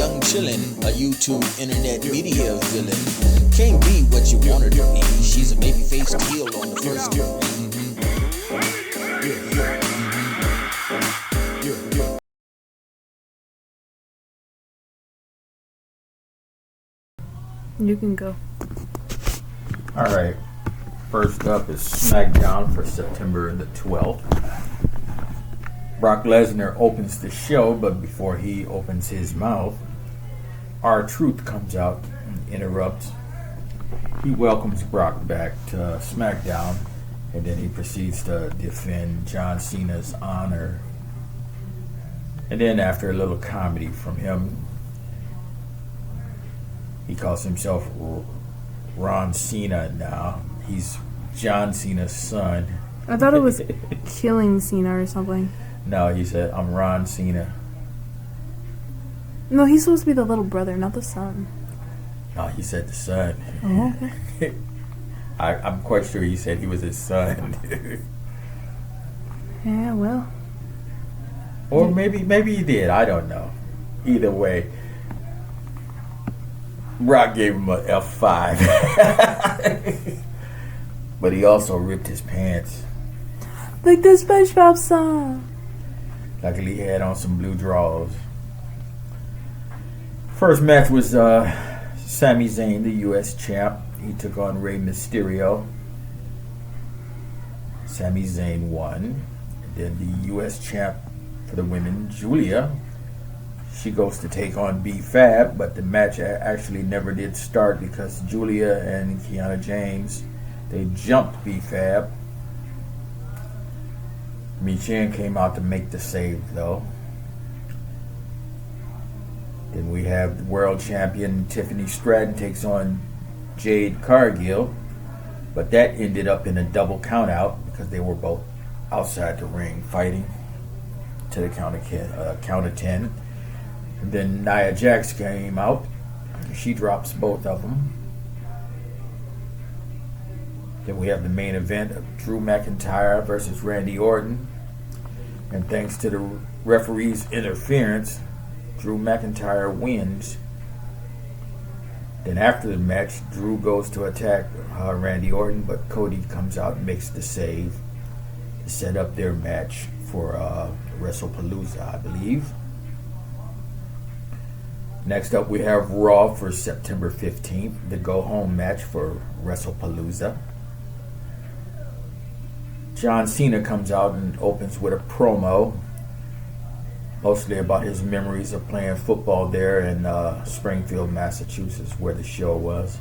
young chillin', a YouTube internet media villain. Can't be what you want her to be. She's a baby-faced heel on the first degree. You can go. Alright, first up is SmackDown for September the 12th. Brock Lesnar opens the show, but before he opens his mouth, R-Truth comes out and interrupts. He welcomes Brock back to SmackDown, and then he proceeds to defend John Cena's honor. And then after a little comedy from him, he calls himself Ron Cena now. He's John Cena's son. I thought it was killing Cena or something. No, he said, I'm Ron Cena. No, he's supposed to be the little brother, not the son. No, he said the son. Oh, okay. I'm quite sure he said he was his son. Yeah, well. Or maybe he did. I don't know. Either way, Brock gave him a F5. But he also ripped his pants. Like the SpongeBob song. Luckily he had on some blue drawers. First match was Sami Zayn, the U.S. champ. He took on Rey Mysterio. Sami Zayn won. And then the U.S. champ for the women, Julia, she goes to take on B-Fab, but the match actually never did start because Julia and Kiana James, they jumped B-Fab. Michin came out to make the save, though. Then we have the world champion Tiffany Stratton takes on Jade Cargill, but that ended up in a double count out because they were both outside the ring fighting to the count of 10. And then Nia Jax came out. She drops both of them. Then we have the main event of Drew McIntyre versus Randy Orton. And thanks to the referee's interference, Drew McIntyre wins. Then after the match, Drew goes to attack Randy Orton, but Cody comes out and makes the save to set up their match for WrestlePalooza, I believe. Next up, we have Raw for September 15th, the go-home match for WrestlePalooza. John Cena comes out and opens with a promo, mostly about his memories of playing football there in Springfield, Massachusetts, where the show was.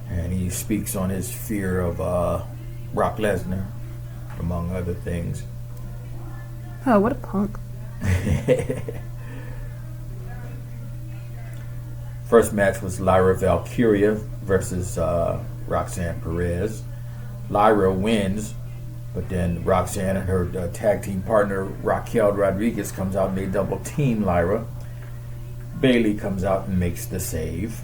And he speaks on his fear of Brock Lesnar, among other things. Oh, what a punk. First match was Lyra Valkyria versus Roxanne Perez. Lyra wins, but then Roxanne and her tag team partner Raquel Rodriguez comes out and they double team Lyra. Bayley comes out and makes the save.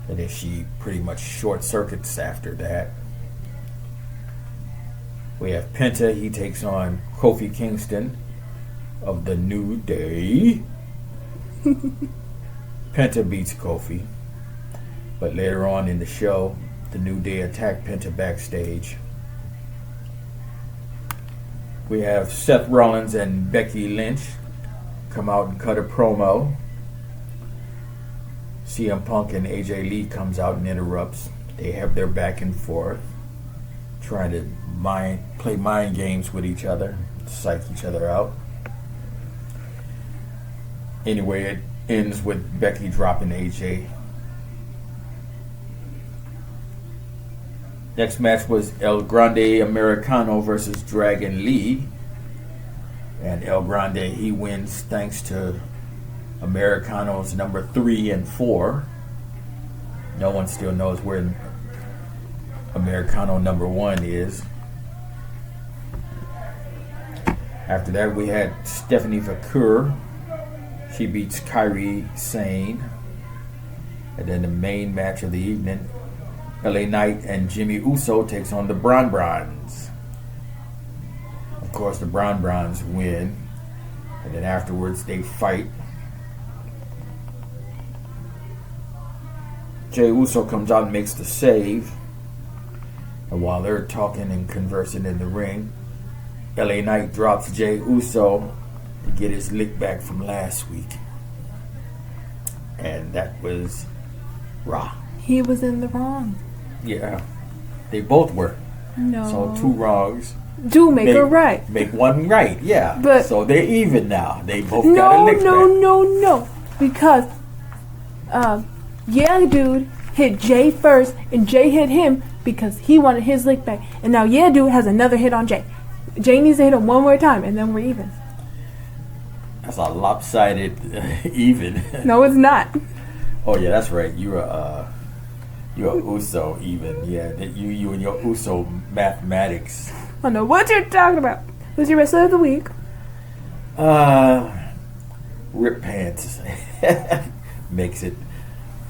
And then she pretty much short circuits after that. We have Penta. He takes on Kofi Kingston of the New Day. Penta beats Kofi. But later on in the show, the New Day attack Penta backstage. We have Seth Rollins and Becky Lynch come out and cut a promo. CM Punk and AJ Lee comes out and interrupts. They have their back and forth, trying to play mind games with each other, psych each other out. Anyway, it ends with Becky dropping AJ. Next match was El Grande Americano versus Dragon Lee. And El Grande, he wins thanks to Americano's number 3 and 4. No one still knows where Americano number 1 is. After that, we had Stephanie Vaquer. She beats Kairi Sane. And then the main match of the evening, LA Knight and Jimmy Uso takes on the Bron Brons. Of course, the Bron Brons win. And then afterwards, they fight. Jey Uso comes out and makes the save. And while they're talking and conversing in the ring, LA Knight drops Jey Uso to get his lick back from last week. And that was raw. He was in the wrong. Yeah. They both were. No. So two wrongs Do make a right. Make one right, yeah. But so they're even now. They both got a lick back. No. Because, yeah, dude hit Jay first, and Jay hit him because he wanted his lick back. And now, yeah, dude has another hit on Jay. Jay needs to hit him one more time, and then we're even. That's a lopsided even. No, it's not. Oh yeah, that's right. You're Uso even. Yeah, you and your Uso mathematics. I don't know what you're talking about. Who's your wrestler of the week? Rip Pants makes it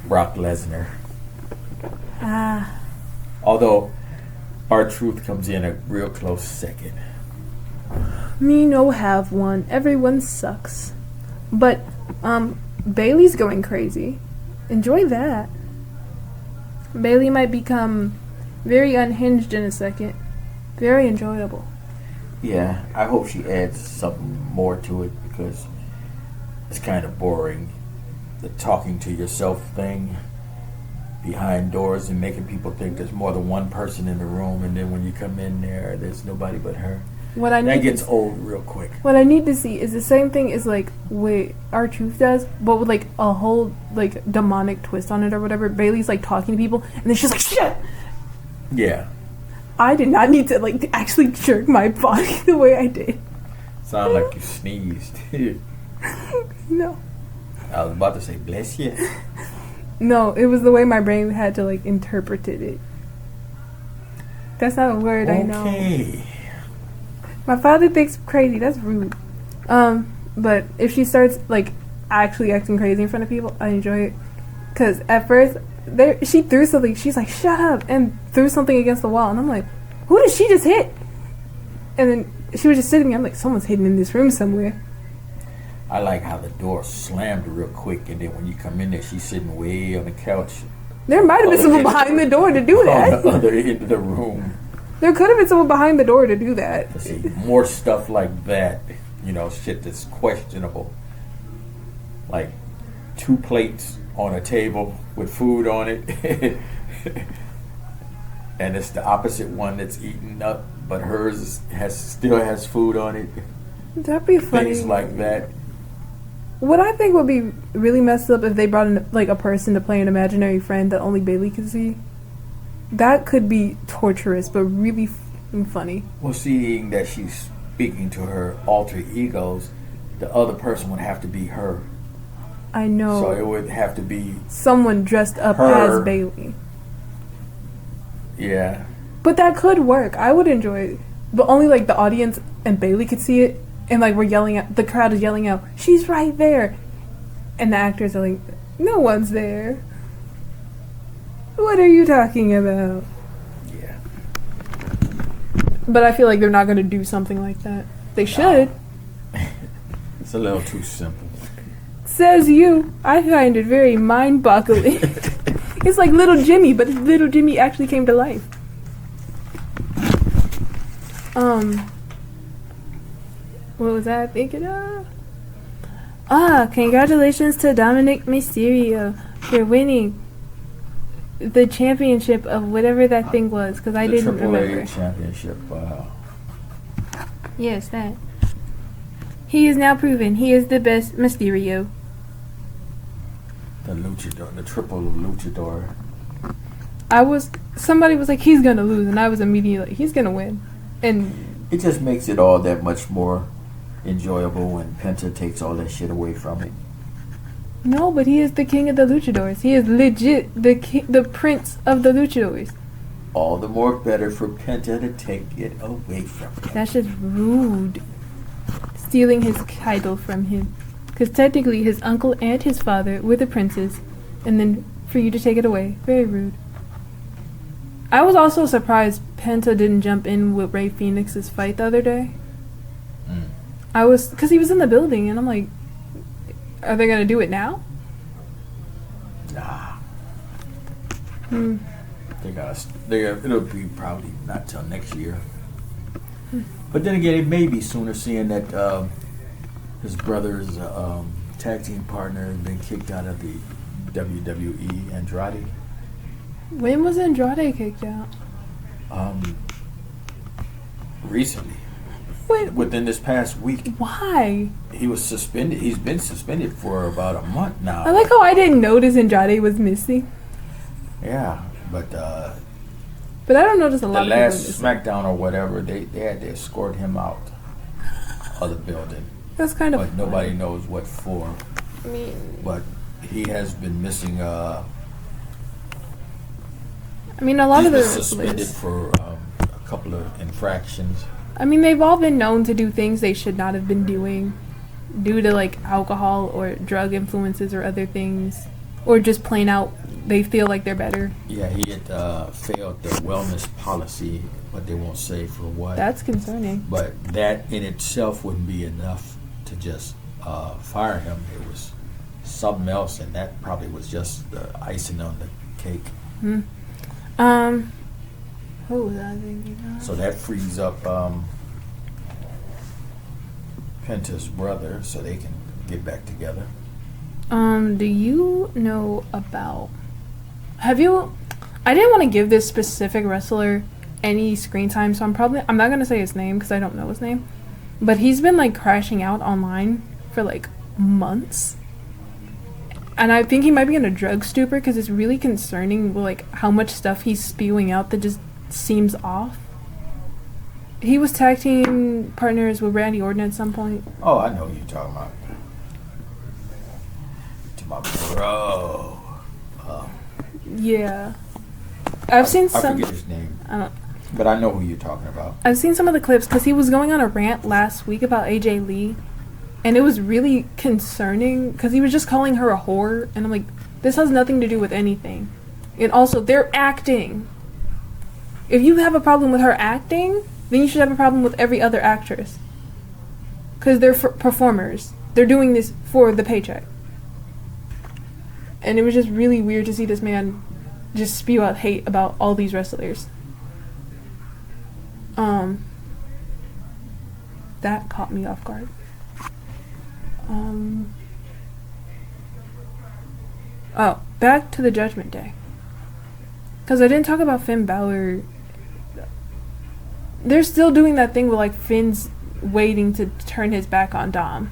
Brock Lesnar. Although R-Truth comes in a real close second. Me no have one. Everyone sucks. But Bailey's going crazy. Enjoy that. Bailey might become very unhinged in a second. Very enjoyable. Yeah, I hope she adds something more to it because it's kind of boring. The talking to yourself thing behind doors and making people think there's more than one person in the room, and then when you come in there, there's nobody but her. That gets old real quick. What I need to see is the same thing as like what R-Truth does, but with like a whole like demonic twist on it or whatever. Bailey's like talking to people, and then she's like, "Shit." Yeah. I did not need to like actually jerk my body the way I did. Sound like you sneezed. No. I was about to say bless you. No, it was the way my brain had to like interpreted it. That's not a word I know. Okay. My father thinks crazy. That's rude. But if she starts like actually acting crazy in front of people, I enjoy it. Cause at first, she threw something. She's like, "Shut up!" and threw something against the wall, and I'm like, "Who did she just hit?" And then she was just sitting there. I'm like, "Someone's hidden in this room somewhere." I like how the door slammed real quick, and then when you come in there, she's sitting way on the couch. There might have been someone behind the door to do that. On the other end of the room. There could have been someone behind the door to do that. Let's see, more stuff like that. You know, shit that's questionable. Like 2 plates on a table with food on it. And it's the opposite one that's eaten up, but hers still has food on it. That'd be funny. Things like that. What I think would be really messed up if they brought in like a person to play an imaginary friend that only Bailey could see. That could be torturous, but really funny. Well, seeing that she's speaking to her alter egos, the other person would have to be her. I know. So it would have to be someone dressed up her. as Bailey. Yeah. But that could work. I would enjoy it. But only like the audience and Bailey could see it. And like we're yelling at, the crowd is yelling out, "She's right there." And the actors are like, "No one's there. What are you talking about?" Yeah. But I feel like they're not going to do something like that. They should. It's a little too simple. Says you. I find it very mind-boggling. It's like Little Jimmy, but if Little Jimmy actually came to life. What was I thinking of? Congratulations to Dominic Mysterio for winning the championship of whatever that thing was, because I didn't remember. The championship, wow. Yes, that. He is now proven he is the best Mysterio. The luchador, the triple luchador. Somebody was like, he's gonna lose, and I was immediately like, he's gonna win. And it just makes it all that much more enjoyable when Penta takes all that shit away from it. No, but he is the king of the luchadors. He is legit the prince of the luchadors. All the more better for Penta to take it away from him. That's just rude. Stealing his title from him. Because technically his uncle and his father were the princes. And then for you to take it away. Very rude. I was also surprised Penta didn't jump in with Rey Fenix's fight the other day. Because he was in the building, and I'm like, are they going to do it now? Nah. It'll be probably not till next year. But then again, it may be sooner, seeing that his brother's tag team partner has been kicked out of the WWE, Andrade. When was Andrade kicked out? Recently. Wait. Within this past week. Why? He was suspended. He's been suspended for about a month now. I like how I didn't notice Andrade was missing. Yeah, but I don't notice a lot the of last SmackDown or whatever, they had to escort him out of the building. That's kind of But nobody knows what for. I mean, But he has been missing. a lot of the suspended for a couple of infractions. I mean, they've all been known to do things they should not have been doing due to, like, alcohol or drug influences or other things. Or just plain out, they feel like they're better. Yeah, he had failed the wellness policy, but they won't say for what. That's concerning. But that in itself wouldn't be enough to just fire him. It was something else, and that probably was just the icing on the cake. What was I thinking of? So that frees up Penta's brother so they can get back together. Do you know about... I didn't want to give this specific wrestler any screen time, so I'm not going to say his name because I don't know his name. But he's been, like, crashing out online for, like, months. And I think he might be in a drug stupor because it's really concerning, like, how much stuff he's spewing out that just seems off. He was tag team partners with Randy Orton at some point. Oh, I know who you're talking about. To my bro. Yeah. I've seen some... I forget his name. But I know who you're talking about. I've seen some of the clips because he was going on a rant last week about AJ Lee. And it was really concerning because he was just calling her a whore. And I'm like, this has nothing to do with anything. And also, they're acting. If you have a problem with her acting, then you should have a problem with every other actress. Because they're performers. They're doing this for the paycheck. And it was just really weird to see this man just spew out hate about all these wrestlers. That caught me off guard. Oh, back to the Judgment Day. Because I didn't talk about Finn Balor. They're still doing that thing where, like, Finn's waiting to turn his back on Dom.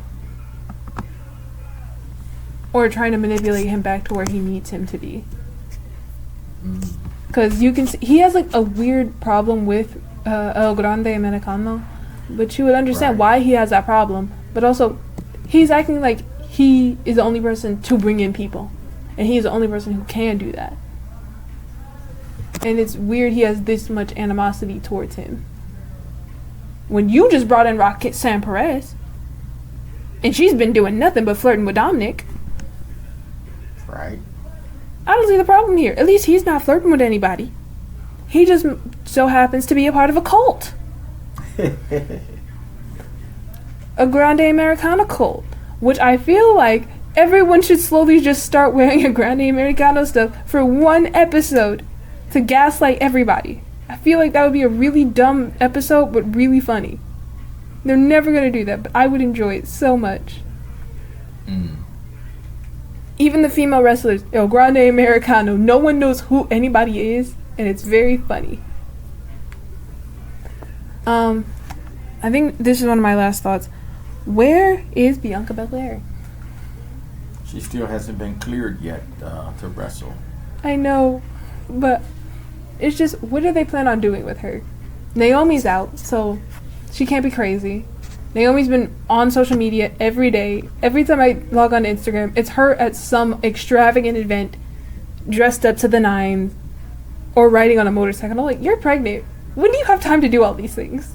Or trying to manipulate him back to where he needs him to be. Because you can see, he has, like, a weird problem with El Grande Americano. But you would understand why he has that problem. But also, he's acting like he is the only person to bring in people. And he's the only person who can do that. And it's weird he has this much animosity towards him. When you just brought in Rocket San Perez. And she's been doing nothing but flirting with Dominic. Right. I don't see the problem here. At least he's not flirting with anybody. He just so happens to be a part of a cult. A Grande Americano cult. Which I feel like everyone should slowly just start wearing a Grande Americano stuff for one episode to gaslight everybody. I feel like that would be a really dumb episode, but really funny. They're never going to do that, but I would enjoy it so much. Even the female wrestlers, El Grande Americano, no one knows who anybody is, and it's very funny. I think this is one of my last thoughts. Where is Bianca Belair? She still hasn't been cleared yet to wrestle. I know, but it's just, what do they plan on doing with her? Naomi's out, so she can't be crazy. Naomi's been on social media every day. Every time I log on to Instagram, it's her at some extravagant event, dressed up to the nines, or riding on a motorcycle. I'm like, you're pregnant. When do you have time to do all these things?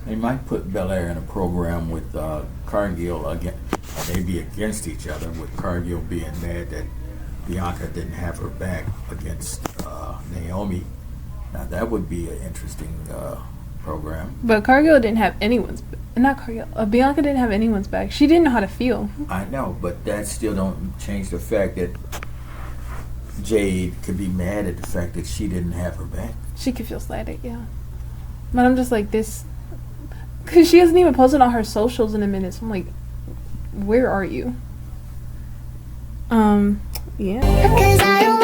They might put Belair in a program with Cargill again. Maybe against each other, with Cargill being mad that Bianca didn't have her back against Naomi. Now that would be an interesting program. But Cargill didn't have anyone's... Not Cargill. Bianca didn't have anyone's back. She didn't know how to feel. I know, but that still don't change the fact that Jade could be mad at the fact that she didn't have her back. She could feel slighted, yeah. But I'm just like this, because she hasn't even posted on her socials in a minute. So I'm like, where are you? Yeah.